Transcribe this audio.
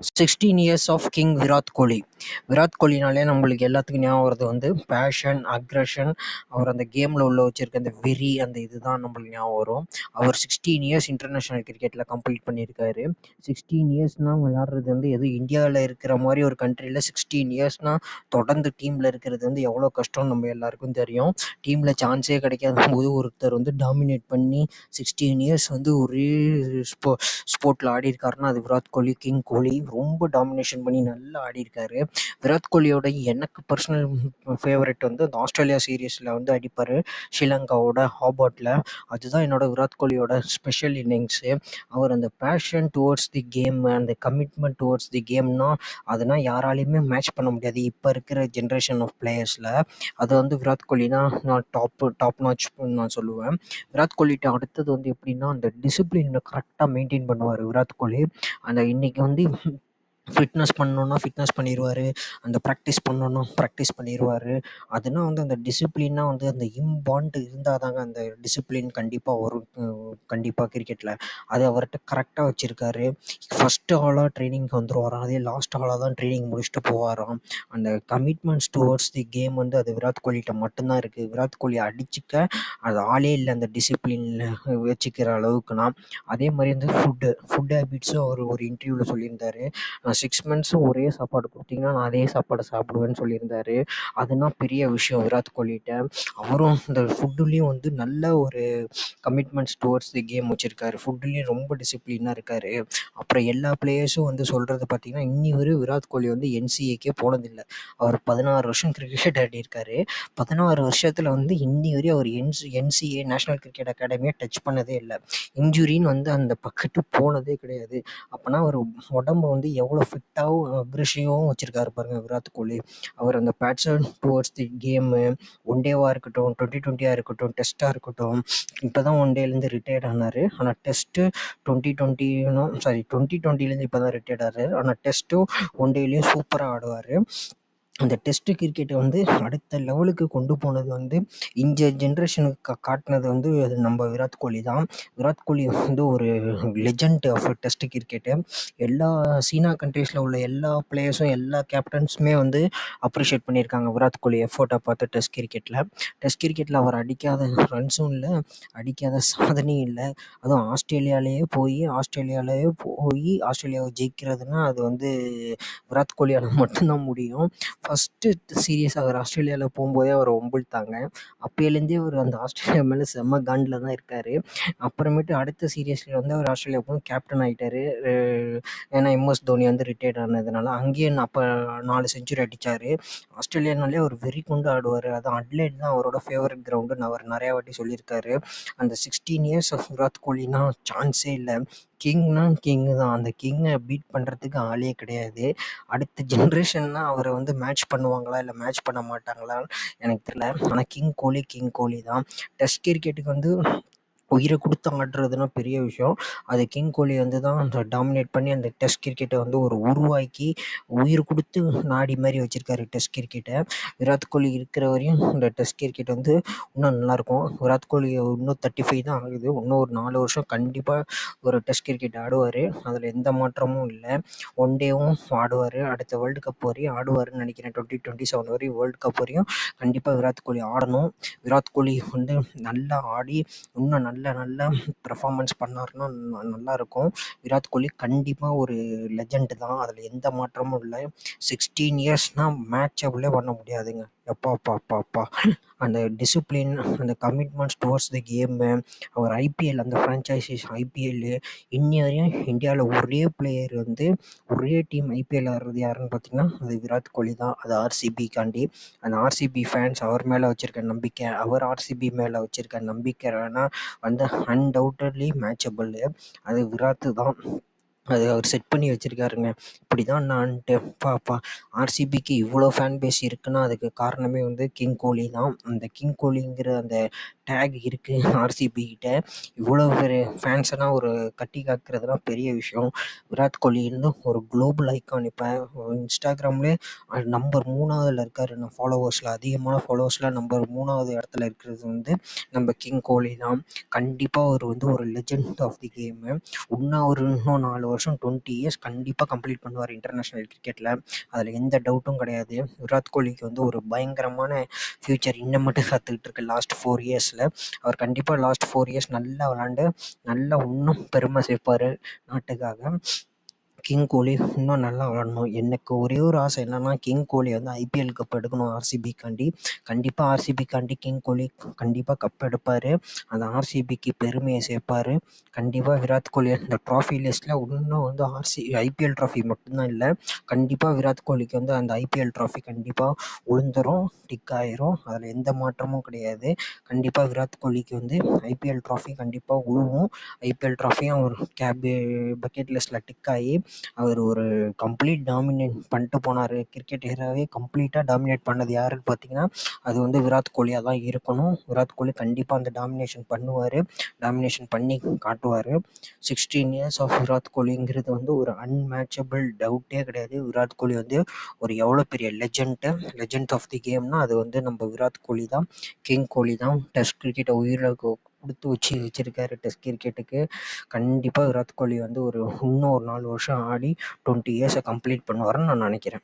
16 years of king Virat Kohli. Virat கோலினாலே நம்மளுக்கு எல்லாத்துக்கும் ஞாபகம் வருது வந்து பேஷன், அக்ரஷன், அவர் அந்த கேமில் உள்ள வச்சிருக்க அந்த வெறி, அந்த இதுதான் நம்மளுக்கு ஞாபகம் வரும். அவர் 16 இயர்ஸ் இன்டர்நேஷ்னல் கிரிக்கெட்டில் கம்ப்ளீட் பண்ணியிருக்காரு. 16 இயர்ஸ்னால் விளையாடுறது வந்து எதுவும் இந்தியாவில் இருக்கிற மாதிரி ஒரு கண்ட்ரியில் 16 இயர்ஸ்னால் தொடர்ந்து டீமில் இருக்கிறது வந்து எவ்வளோ கஷ்டம் நம்ம எல்லாருக்கும் தெரியும். டீமில் சான்ஸே கிடைக்காத போது ஒருத்தர் வந்து டாமினேட் பண்ணி 16 இயர்ஸ் வந்து ஒரே ஸ்போர்ட்டில் ஆடி இருக்காருன்னா அது விராட் கோலி, கிங் கோலி. ரொம்ப டாமினேஷன் பண்ணி நல்லா ஆடியிருக்காரு. விராட் கோலியோட எனக்கு பர்சனல் ஃபேவரட் வந்து அந்த ஆஸ்திரேலியா சீரீஸில் வந்து அடிப்பார் ஸ்ரீலங்காவோட ஹாபர்ட்டில். அதுதான் என்னோட விராட் கோலியோட ஸ்பெஷல் இன்னிங்ஸு. அவர் அந்த பேஷன் டுவோர்ட்ஸ் தி கேம், அந்த கமிட்மெண்ட் டுவோர்ட்ஸ் தி கேம்னா அதெல்லாம் யாராலையுமே மேட்ச் பண்ண முடியாது இப்போ இருக்கிற ஜென்ரேஷன் ஆஃப் பிளேயர்ஸில். அது வந்து விராட் கோலினா நான் டாப் நாச் நான் சொல்லுவேன். விராட் கோலிட்ட அடுத்தது வந்து எப்படின்னா அந்த டிசிப்ளினை கரெக்டாக மெயின்டைன் பண்ணுவார் விராட் கோலி. அந்த இன்னைக்கு வந்து ஃபிட்னஸ் பண்ணணுன்னா ஃபிட்னஸ் பண்ணிடுவார், அந்த ப்ராக்டிஸ் பண்ணணுன்னா ப்ராக்டிஸ் பண்ணிடுவார். அதுனா வந்து அந்த டிசிப்ளினாக வந்து அந்த இம்பாண்ட் இருந்தால் தாங்க அந்த டிசிப்ளின் கண்டிப்பாக வரும். கண்டிப்பாக கிரிக்கெட்டில் அது அவர்கிட்ட கரெக்டாக வச்சுருக்காரு. ஃபஸ்ட்டு ஆளாக ட்ரைனிங்க்கு வந்துடுவாராம், அதே லாஸ்ட் ஆளாக தான் ட்ரைனிங் முடிச்சுட்டு போவாராம். அந்த கமிட்மெண்ட்ஸ் டுவோர்ட்ஸ் தி கேம் வந்து அது விராட் கோலிகிட்ட மட்டும்தான் இருக்குது. விராட் கோலி அடிச்சுக்க அது ஆளே இல்லை அந்த டிசிப்ளினில் வச்சுக்கிற அளவுக்குனா. அதே மாதிரி வந்து ஃபுட் ஹேபிட்ஸும் அவர் ஒரு இன்டர்வியூவில் சொல்லியிருந்தாரு. நான் 6 மந்த்ஸும் ஒரே சாப்பாடு கொடுத்தீங்கன்னா நான் அதே சாப்பாடை சாப்பிடுவேன்னு சொல்லியிருந்தாரு. அதுனா பெரிய விஷயம் விராட் கோலிகிட்ட. அவரும் இந்த ஃபுட்டுலேயும் வந்து நல்ல ஒரு கமிட்மெண்ட்ஸ் டுவோர்ட்ஸ் தி கேம் வச்சுருக்காரு. ஃபுட்டுலேயும் ரொம்ப டிசிப்ளினாக இருக்கார். அப்புறம் எல்லா பிளேயர்ஸும் வந்து சொல்கிறது பார்த்திங்கன்னா இன்னி வரை விராட் கோலி வந்து என்சிஏக்கே போனதில்லை. அவர் 16 வருஷம் கிரிக்கெட் ஆடியிருக்காரு. 16 வருஷத்தில் வந்து இன்னி வரையும் அவர் என்சிஏ நேஷ்னல் கிரிக்கெட் அகாடமியை டச் பண்ணதே இல்லை. இன்ஜுரின்னு வந்து அந்த பக்கத்து போனதே கிடையாது. அப்போனா அவர் உடம்பை வந்து எவ்வளோ ஃபிட்டாகவும் அக்ரெசிவாகவும் வச்சுருக்காரு பாருங்கள் விராட் கோலி. அவர் அந்த பேட்சன் டுவோர்ட்ஸ் தி கேமு, ஒன் டேவாக இருக்கட்டும், 2020 இருக்கட்டும், டெஸ்ட்டாக இருக்கட்டும். இப்போ தான் ஒன் டேலேருந்து ரிட்டையர்ட் ஆனார். ஆனால் டெஸ்ட்டு 2020 இப்போ தான் ரிட்டையர்ட் ஆகிறாரு. ஆனால் டெஸ்ட்டும் ஒன் டேலேயும் சூப்பராக ஆடுவார். அந்த டெஸ்ட்டு கிரிக்கெட்டை வந்து அடுத்த லெவலுக்கு கொண்டு போனது வந்து இந்த ஜென்ரேஷனுக்கு காட்டினது வந்து அது நம்ம விராட் கோலி தான். விராட் கோலி வந்து ஒரு லெஜண்ட் ஆஃப் டெஸ்ட் கிரிக்கெட்டு. எல்லா சீனா கண்ட்ரீஸில் உள்ள எல்லா பிளேயர்ஸும் எல்லா கேப்டன்ஸுமே வந்து அப்ரிஷியேட் பண்ணியிருக்காங்க விராட் கோலி எஃபோர்ட்டை பார்த்து டெஸ்ட் கிரிக்கெட்டில். டெஸ்ட் கிரிக்கெட்டில் அவர் அடிக்காத ரன்ஸும் இல்லை, அடிக்காத சாதனையும் இல்லை. அதுவும் ஆஸ்திரேலியாவை ஜெயிக்கிறதுனா அது வந்து விராட் கோலியால் மட்டும்தான் முடியும். ஃபஸ்ட்டு சீரியஸ் அவர் ஆஸ்திரேலியாவில் போகும்போதே அவரை வம்பிழுத்தாங்க. அப்போலேருந்தே அவர் அந்த ஆஸ்திரேலியா மேலே செம்ம காண்டில் தான் இருக்கார். அப்புறமேட்டு அடுத்த சீரியஸில் வந்து அவர் ஆஸ்திரேலியா போய் கேப்டன் ஆகிட்டார். ஏன்னா எம்எஸ் தோனி வந்து ரிட்டையர்ட் ஆனதுனால. அங்கேயே அப்போ 4 செஞ்சுரி அடித்தார். ஆஸ்திரேலியானாலே அவர் வெறி கொண்டு ஆடுவார். அதுவும் அட்லைட் தான் அவரோட ஃபேவரட் கிரவுண்டுன்னு அவர் நிறையா வாட்டி சொல்லியிருக்காரு. அந்த 16 இயர்ஸ் ஆஃப் விராட் கோலினா சான்ஸே இல்லை. கிங்னா கிங்கு தான். அந்த கிங்கை பீட் பண்ணுறதுக்கு ஆளே கிடையாது. அடுத்த ஜென்ரேஷன்னா அவரை வந்து மேட்ச் பண்ணுவாங்களா இல்லை மேட்ச் பண்ண மாட்டாங்களான்னு எனக்கு தெரியல. ஆனால் கிங் கோலி தான். டெஸ்ட் கிரிக்கெட்டுக்கு வந்து உயிரை கொடுத்து ஆடுறதுனா பெரிய விஷயம். அது கிங் கோலி வந்து தான் அந்த டாமினேட் பண்ணி அந்த டெஸ்ட் கிரிக்கெட்டை வந்து ஒரு உருவாக்கி உயிர் கொடுத்து நாடி மாதிரி வச்சுருக்காரு டெஸ்ட் கிரிக்கெட்டை. விராட் கோலி இருக்கிற வரையும் இந்த டெஸ்ட் கிரிக்கெட் வந்து இன்னும் நல்லாயிருக்கும். விராட் கோலி இன்னும் 35 தான் ஆகுது. இன்னும் ஒரு 4 வருஷம் கண்டிப்பாக ஒரு டெஸ்ட் கிரிக்கெட் ஆடுவார். அதில் எந்த மாற்றமும் இல்லை. ஒன் டேவும் ஆடுவார். அடுத்த வேர்ல்டு கப் வரையும் ஆடுவார்னு நினைக்கிறேன். 2027 வரையும் வேர்ல்டு கப் வரையும் கண்டிப்பாக விராட் கோலி ஆடணும். விராட் கோலி வந்து நல்லா ஆடி இன்னும் நல்ல பெர்ஃபார்மன்ஸ் பண்ணாருன்னா நல்லாயிருக்கும். விராட் கோலி கண்டிப்பாக ஒரு லெஜண்ட் தான், அதில் எந்த மாற்றமும் இல்லை. 16 இயர்ஸ்னால் மேட்சபிளே பண்ண முடியாதுங்க. அப்பா அந்த டிசிப்ளின், அந்த கமிட்மெண்ட்ஸ் டுவோர்ட்ஸ் தி கேமு, அவர் ஐபிஎல் அந்த ஃப்ரான்ச்சைசிஸ் ஐபிஎல்லு இன்னி வரையும் இந்தியாவில் ஒரே பிளேயர் வந்து ஒரே டீம் ஐபிஎல் ஆடுறது யாருன்னு பார்த்தீங்கன்னா அது விராட் கோலி தான். அது ஆர்சிபிக்காண்டி. அந்த ஆர்சிபி ஃபேன்ஸ் அவர் மேலே வச்சுருக்க நம்பிக்கை, அவர் ஆர்சிபி மேலே வச்சுருக்க நம்பிக்கை வந்து அன்டவுட்டட்லி மேட்சபிள். அது விராட்டு தான். அது அவர் செட் பண்ணி வச்சுருக்காருங்க. இப்படி தான் நான்ட்டு ஆர்சிபிக்கு இவ்வளோ ஃபேன் பேஸ் இருக்குன்னா அதுக்கு காரணமே வந்து கிங் கோலி தான். அந்த கிங் கோலிங்கிற அந்த டேக் இருக்குது ஆர்சிபி கிட்ட. இவ்வளோ பெரிய ஃபேன்ஸெல்லாம் ஒரு கட்டி காக்கிறதுலாம் பெரிய விஷயம். விராட் கோலி இன்னும் ஒரு குளோபல் ஐகான். இப்போ இன்ஸ்டாகிராம்லேயே நம்பர் 3வதுல இருக்கார். நான் ஃபாலோவர்ஸில் அதிகமான ஃபாலோவர்ஸில் நம்பர் 3வது இடத்துல இருக்கிறது வந்து நம்ம கிங் கோலி தான். கண்டிப்பாக அவர் வந்து ஒரு லெஜெண்ட் ஆஃப் தி கேமு. இன்னும் 4 வருஷம் 20 இயர்ஸ் கண்டிப்பாக கம்ப்ளீட் பண்ணுவார் இன்டர்நேஷ்னல் கிரிக்கெட்டில். அதில் எந்த டவுட்டும் கிடையாது. விராட் கோலிக்கு வந்து ஒரு பயங்கரமான ஃப்யூச்சர் இன்னும் மட்டும் காத்துக்கிட்டு இருக்கு. லாஸ்ட் 4 இயர்ஸில் அவர் கண்டிப்பாக லாஸ்ட் 4 இயர்ஸ் நல்லா விளாண்டு நல்லா இன்னும் பெருமை சேர்ப்பார் நாட்டுக்காக. கிங் கோலி இன்னும் நல்லா விளாடணும். எனக்கு ஒரே ஒரு ஆசை என்னென்னா, கிங் கோலி வந்து ஐபிஎல் கப் எடுக்கணும் ஆர்சிபிக்காண்டி. கண்டிப்பாக ஆர்சிபிக்காண்டி கிங் கோலி கண்டிப்பாக கப் எடுப்பார். அந்த ஆர்சிபிக்கு பெருமையை சேர்ப்பார். கண்டிப்பாக விராட் கோலி அந்த ட்ராஃபி லிஸ்ட்டில் இன்னும் வந்து ஐபிஎல் ட்ராஃபி மட்டும்தான் இல்லை. கண்டிப்பாக விராட் கோலிக்கு வந்து அந்த ஐபிஎல் ட்ராஃபி கண்டிப்பாக விழுந்துரும், டிக் ஆயிரும். அதில் எந்த மாற்றமும் கிடையாது. கண்டிப்பாக விராட் கோலிக்கு வந்து ஐபிஎல் ட்ராஃபி கண்டிப்பாக விழுவும். ஐபிஎல் ட்ராஃபியும் ஒரு பக்கெட் லிஸ்ட்டில் டிக் ஆகி அவர் ஒரு கம்ப்ளீட் டாமினேட் பண்ணிட்டு போனார். கிரிக்கெட் ஏராவே கம்ப்ளீட்டாக டாமினேட் பண்ணது யாருன்னு பார்த்தீங்கன்னா, அது வந்து விராட் கோலியாக தான் இருக்கணும். விராட் கோலி கண்டிப்பாக அந்த டாமினேஷன் பண்ணுவார். டாமினேஷன் பண்ணி காட்டுவார். 16 இயர்ஸ் ஆஃப் விராட் கோலிங்கிறது வந்து ஒரு அன்மேட்சபிள் டவுட்டே கிடையாது. விராட் கோலி வந்து ஒரு எவ்வளோ பெரிய லெஜெண்ட் ஆஃப் தி கேம்னா அது வந்து நம்ம விராட் கோலி தான். கிங் கோலி தான். டெஸ்ட் கிரிக்கெட்டை உயிரை கொடுத்து வச்சிருக்காரு டெஸ்ட் கிரிக்கெட்டுக்கு. கண்டிப்பாக விராட் கோலி வந்து இன்னும் ஒரு 4 வருஷம் ஆடி 20 இயர்ஸை கம்ப்ளீட் பண்ணுவாருன்னு நான் நினைக்கிறேன்.